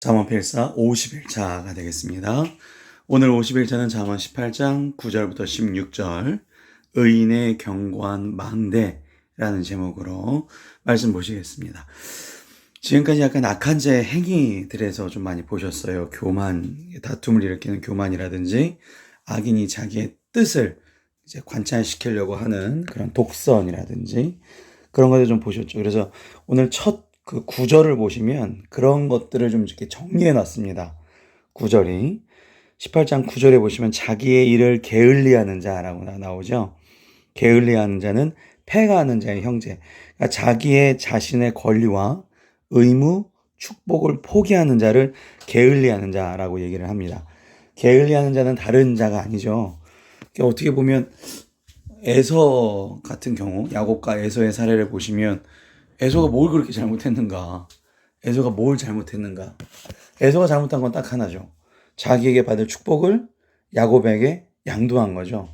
잠언 필사 50일차가 되겠습니다. 오늘 50일차는 잠언 18장 9절부터 16절 의인의 견고한 망대라는 제목으로 말씀 보시겠습니다. 지금까지 약간 악한 제 행위들에서 좀 많이 보셨어요. 교만, 다툼을 일으키는 교만이라든지 악인이 자기의 뜻을 이제 관찰시키려고 하는 그런 독선이라든지 그런 것들 좀 보셨죠. 그래서 오늘 첫 그 구절을 보시면 그런 것들을 좀 이렇게 정리해 놨습니다. 구절이 18장 9절에 보시면 자기의 일을 게을리하는 자라고 나오죠. 게을리하는 자는 패가하는 자의 형제. 그러니까 자기의 자신의 권리와 의무, 축복을 포기하는 자를 게을리하는 자라고 얘기를 합니다. 게을리하는 자는 다른 자가 아니죠. 어떻게 보면 에서 같은 경우, 야곱과 에서의 사례를 보시면 에서가 뭘 그렇게 잘못했는가? 에서가 뭘 잘못했는가? 에서가 잘못한 건 딱 하나죠. 자기에게 받을 축복을 야곱에게 양도한 거죠.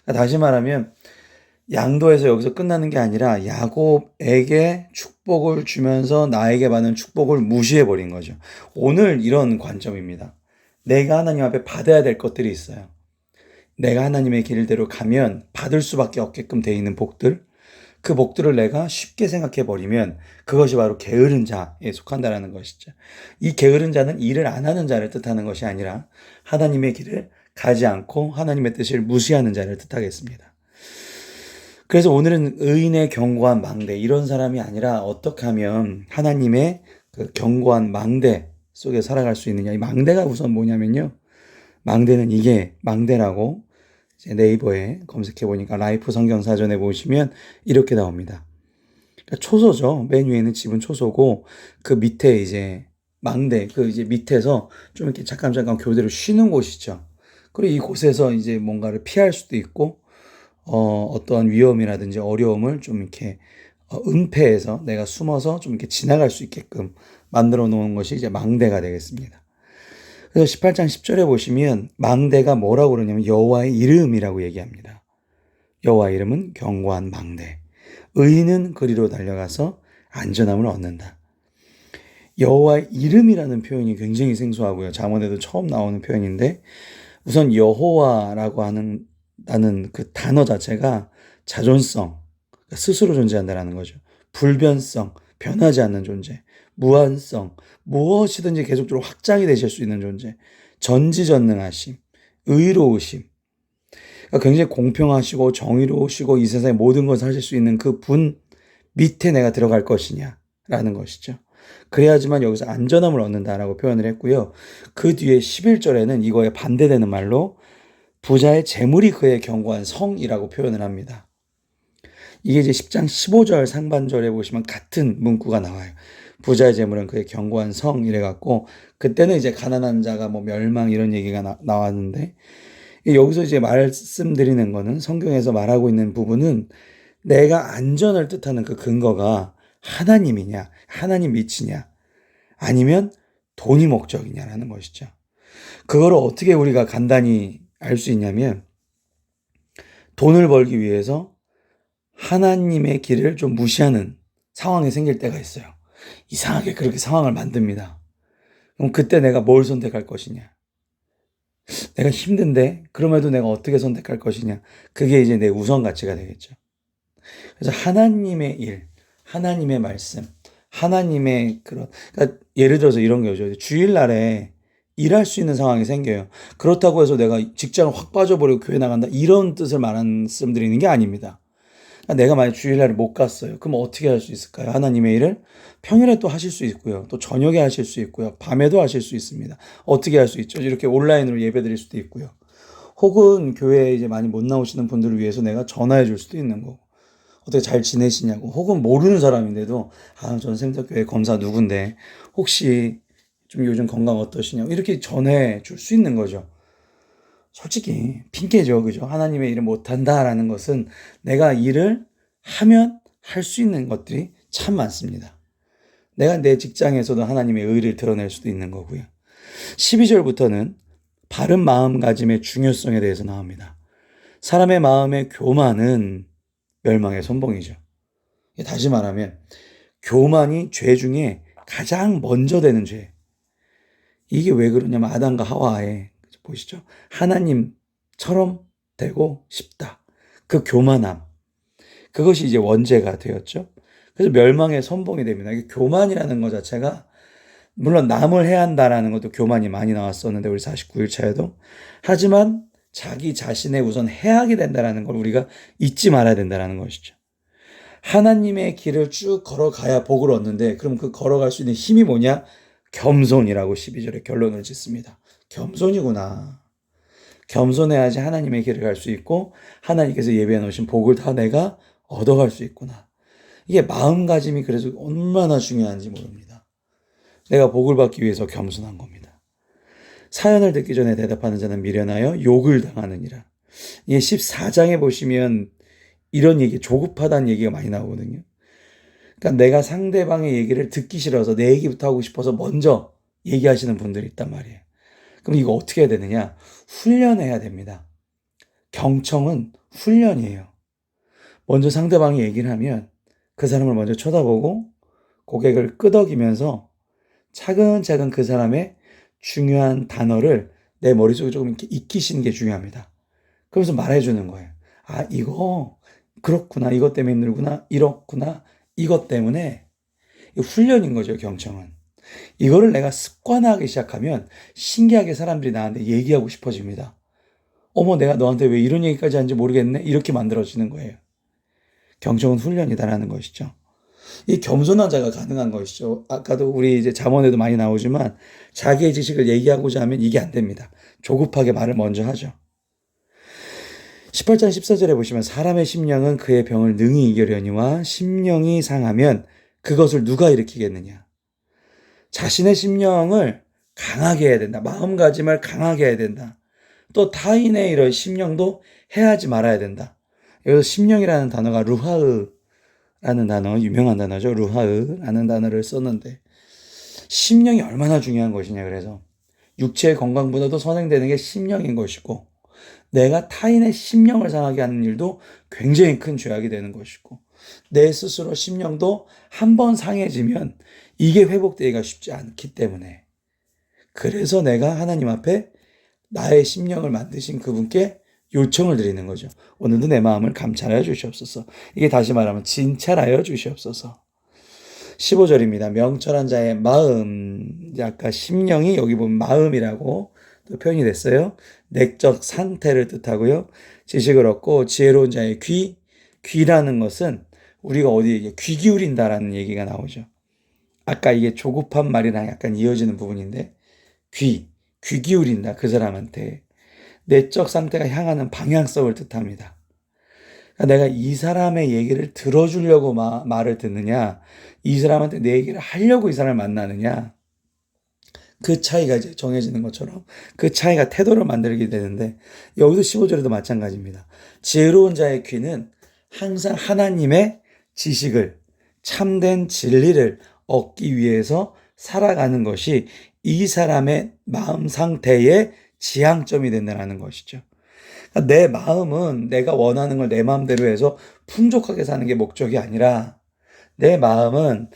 그러니까 다시 말하면 양도해서 여기서 끝나는 게 아니라 야곱에게 축복을 주면서 나에게 받는 축복을 무시해버린 거죠. 오늘 이런 관점입니다. 내가 하나님 앞에 받아야 될 것들이 있어요. 내가 하나님의 길대로 가면 받을 수밖에 없게끔 돼 있는 복들, 그 복들을 내가 쉽게 생각해 버리면 그것이 바로 게으른 자에 속한다라는 것이죠. 이 게으른 자는 일을 안 하는 자를 뜻하는 것이 아니라 하나님의 길을 가지 않고 하나님의 뜻을 무시하는 자를 뜻하겠습니다. 그래서 오늘은 의인의 견고한 망대, 이런 사람이 아니라 어떻게 하면 하나님의 그 견고한 망대 속에 살아갈 수 있느냐. 이 망대가 우선 뭐냐면요. 망대는 이게 망대라고 이제 네이버에 검색해 보니까 라이프 성경 사전에 보시면 이렇게 나옵니다. 그러니까 초소죠. 맨 위에는 집은 초소고 그 밑에 이제 망대, 그 이제 밑에서 좀 이렇게 잠깐 교대로 쉬는 곳이죠. 그리고 이곳에서 이제 뭔가를 피할 수도 있고 어떠한 위험이라든지 어려움을 좀 이렇게 은폐해서 내가 숨어서 좀 이렇게 지나갈 수 있게끔 만들어 놓은 것이 이제 망대가 되겠습니다. 그래서 18장 10절에 보시면 망대가 뭐라고 그러냐면 여호와의 이름이라고 얘기합니다. 여호와의 이름은 견고한 망대. 의인은 그리로 달려가서 안전함을 얻는다. 여호와의 이름이라는 표현이 굉장히 생소하고요. 잠언에도 처음 나오는 표현인데 우선 여호와라고 하는 그 단어 자체가 자존성, 스스로 존재한다는 거죠. 불변성, 변하지 않는 존재, 무한성, 무엇이든지 계속적으로 확장이 되실 수 있는 존재, 전지전능하심, 의로우심, 그러니까 굉장히 공평하시고 정의로우시고 이 세상의 모든 것을 하실 수 있는 그 분 밑에 내가 들어갈 것이냐라는 것이죠. 그래야지만 여기서 안전함을 얻는다라고 표현을 했고요. 그 뒤에 11절에는 이거에 반대되는 말로 부자의 재물이 그의 견고한 성이라고 표현을 합니다. 이게 이제 10장 15절 상반절에 보시면 같은 문구가 나와요. 부자의 재물은 그의 견고한 성 이래갖고 그때는 이제 가난한 자가 뭐 멸망 이런 얘기가 나왔는데 여기서 이제 말씀드리는 거는 성경에서 말하고 있는 부분은 내가 안전을 뜻하는 그 근거가 하나님이냐, 하나님 믿치냐, 아니면 돈이 목적이냐라는 것이죠. 그거를 어떻게 우리가 간단히 알 수 있냐면 돈을 벌기 위해서 하나님의 길을 좀 무시하는 상황이 생길 때가 있어요. 이상하게 그렇게 상황을 만듭니다. 그럼 그때 내가 뭘 선택할 것이냐? 내가 힘든데 그럼에도 내가 어떻게 선택할 것이냐? 그게 이제 내 우선 가치가 되겠죠. 그래서 하나님의 일, 하나님의 말씀, 하나님의 그러니까 예를 들어서 이런 거죠. 주일날에 일할 수 있는 상황이 생겨요. 그렇다고 해서 내가 직장을 확 빠져버리고 교회 나간다, 이런 뜻을 말씀드리는 게 아닙니다. 내가 만약 주일날에 못 갔어요. 그럼 어떻게 할 수 있을까요? 하나님의 일을 평일에 또 하실 수 있고요. 또 저녁에 하실 수 있고요. 밤에도 하실 수 있습니다. 어떻게 할 수 있죠? 이렇게 온라인으로 예배 드릴 수도 있고요. 혹은 교회에 이제 많이 못 나오시는 분들을 위해서 내가 전화해 줄 수도 있는 거고. 어떻게 잘 지내시냐고. 혹은 모르는 사람인데도 저는 생석교회 검사 누군데 혹시 좀 요즘 건강 어떠시냐고 이렇게 전해 줄 수 있는 거죠. 솔직히 핑계죠. 그죠? 하나님의 일을 못한다라는 것은 내가 일을 하면 할 수 있는 것들이 참 많습니다. 내가 내 직장에서도 하나님의 의를 드러낼 수도 있는 거고요. 12절부터는 바른 마음가짐의 중요성에 대해서 나옵니다. 사람의 마음의 교만은 멸망의 선봉이죠. 다시 말하면 교만이 죄 중에 가장 먼저 되는 죄. 이게 왜 그러냐면 아담과 하와의 보시죠. 하나님처럼 되고 싶다. 그 교만함. 그것이 이제 원죄가 되었죠. 그래서 멸망의 선봉이 됩니다. 이게 교만이라는 것 자체가 물론 남을 해한다라는 것도 교만이 많이 나왔었는데 우리 49일차에도 하지만 자기 자신의 우선 해하게 된다라는 걸 우리가 잊지 말아야 된다라는 것이죠. 하나님의 길을 쭉 걸어가야 복을 얻는데 그럼 그 걸어갈 수 있는 힘이 뭐냐? 겸손이라고 12절에 결론을 짓습니다. 겸손이구나. 겸손해야지 하나님의 길을 갈 수 있고 하나님께서 예비해 놓으신 복을 다 내가 얻어갈 수 있구나. 이게 마음가짐이 그래서 얼마나 중요한지 모릅니다. 내가 복을 받기 위해서 겸손한 겁니다. 사연을 듣기 전에 대답하는 자는 미련하여 욕을 당하느니라. 이게 14장에 보시면 이런 얘기, 조급하다는 얘기가 많이 나오거든요. 그러니까 내가 상대방의 얘기를 듣기 싫어서 내 얘기부터 하고 싶어서 먼저 얘기하시는 분들이 있단 말이에요. 그럼 이거 어떻게 해야 되느냐? 훈련해야 됩니다. 경청은 훈련이에요. 먼저 상대방이 얘기를 하면 그 사람을 먼저 쳐다보고 고개를 끄덕이면서 차근차근 그 사람의 중요한 단어를 내 머릿속에 조금 이렇게 익히시는 게 중요합니다. 그러면서 말해주는 거예요. 아, 이거 그렇구나. 이것 때문에 힘들구나. 이렇구나. 이것 때문에. 훈련인 거죠, 경청은. 이거를 내가 습관화하기 시작하면 신기하게 사람들이 나한테 얘기하고 싶어집니다. 어머, 내가 너한테 왜 이런 얘기까지 하는지 모르겠네. 이렇게 만들어지는 거예요. 경청은 훈련이다라는 것이죠. 이 겸손한 자가 가능한 것이죠. 아까도 우리 이제 잠언에도 많이 나오지만 자기의 지식을 얘기하고자 하면 이게 안 됩니다. 조급하게 말을 먼저 하죠. 18장 14절에 보시면 사람의 심령은 그의 병을 능히 이기려니와 심령이 상하면 그것을 누가 일으키겠느냐. 자신의 심령을 강하게 해야 된다. 마음가짐을 강하게 해야 된다. 또 타인의 이런 심령도 해하지 말아야 된다. 여기서 심령이라는 단어가 루하으라는 단어, 유명한 단어죠. 루하으라는 단어를 썼는데 심령이 얼마나 중요한 것이냐. 그래서 육체의 건강보다도 선행되는 게 심령인 것이고 내가 타인의 심령을 상하게 하는 일도 굉장히 큰 죄악이 되는 것이고 내 스스로 심령도 한 번 상해지면 이게 회복되기가 쉽지 않기 때문에 그래서 내가 하나님 앞에 나의 심령을 만드신 그분께 요청을 드리는 거죠. 오늘도 내 마음을 감찰하여 주시옵소서. 이게 다시 말하면 진찰하여 주시옵소서. 15절입니다. 명철한 자의 마음, 아까 심령이 여기 보면 마음이라고 또 표현이 됐어요. 내적 상태를 뜻하고요. 지식을 얻고 지혜로운 자의 귀라는 것은 우리가 어디에 귀 기울인다라는 얘기가 나오죠. 아까 이게 조급한 말이랑 약간 이어지는 부분인데 귀 기울인다. 그 사람한테 내적 상태가 향하는 방향성을 뜻합니다. 그러니까 내가 이 사람의 얘기를 들어주려고 말을 듣느냐, 이 사람한테 내 얘기를 하려고 이 사람을 만나느냐, 그 차이가 이제 정해지는 것처럼 그 차이가 태도를 만들게 되는데 여기도 15절에도 마찬가지입니다. 지혜로운 자의 귀는 항상 하나님의 지식을 참된 진리를 얻기 위해서 살아가는 것이 이 사람의 마음 상태의 지향점이 된다는 것이죠. 그러니까 내 마음은 내가 원하는 걸 내 마음대로 해서 풍족하게 사는 게 목적이 아니라 내 마음은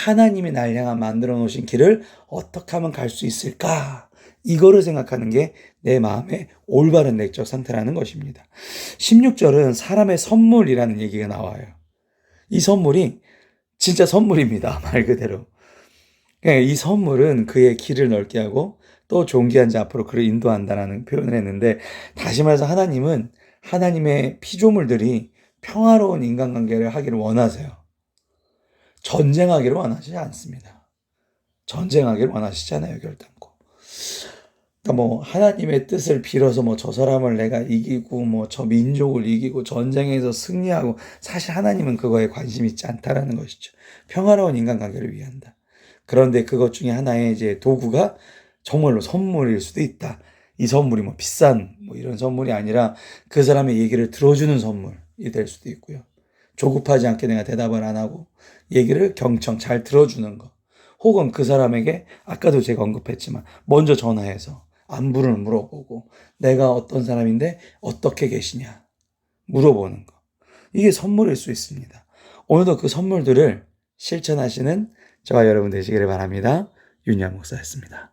하나님이 날 향한 만들어 놓으신 길을 어떻게 하면 갈 수 있을까? 이거를 생각하는 게 내 마음의 올바른 내적 상태라는 것입니다. 16절은 사람의 선물이라는 얘기가 나와요. 이 선물이 진짜 선물입니다. 말 그대로. 이 선물은 그의 길을 넓게 하고 또 존귀한 자 앞으로 그를 인도한다라는 표현을 했는데 다시 말해서 하나님은 하나님의 피조물들이 평화로운 인간관계를 하기를 원하세요. 전쟁하기를 원하시지 않습니다. 전쟁하기를 원하시지 않아요, 결단코. 그러니까 하나님의 뜻을 빌어서 저 사람을 내가 이기고 저 민족을 이기고 전쟁에서 승리하고 사실 하나님은 그거에 관심 있지 않다라는 것이죠. 평화로운 인간관계를 위한다. 그런데 그것 중에 하나의 이제 도구가 정말로 선물일 수도 있다. 이 선물이 비싼 이런 선물이 아니라 그 사람의 얘기를 들어주는 선물이 될 수도 있고요. 조급하지 않게 내가 대답을 안 하고 얘기를 경청 잘 들어주는 거. 혹은 그 사람에게 아까도 제가 언급했지만 먼저 전화해서 안부를 물어보고 내가 어떤 사람인데 어떻게 계시냐 물어보는 거. 이게 선물일 수 있습니다. 오늘도 그 선물들을 실천하시는 저와 여러분 되시기를 바랍니다. 윤희환 목사였습니다.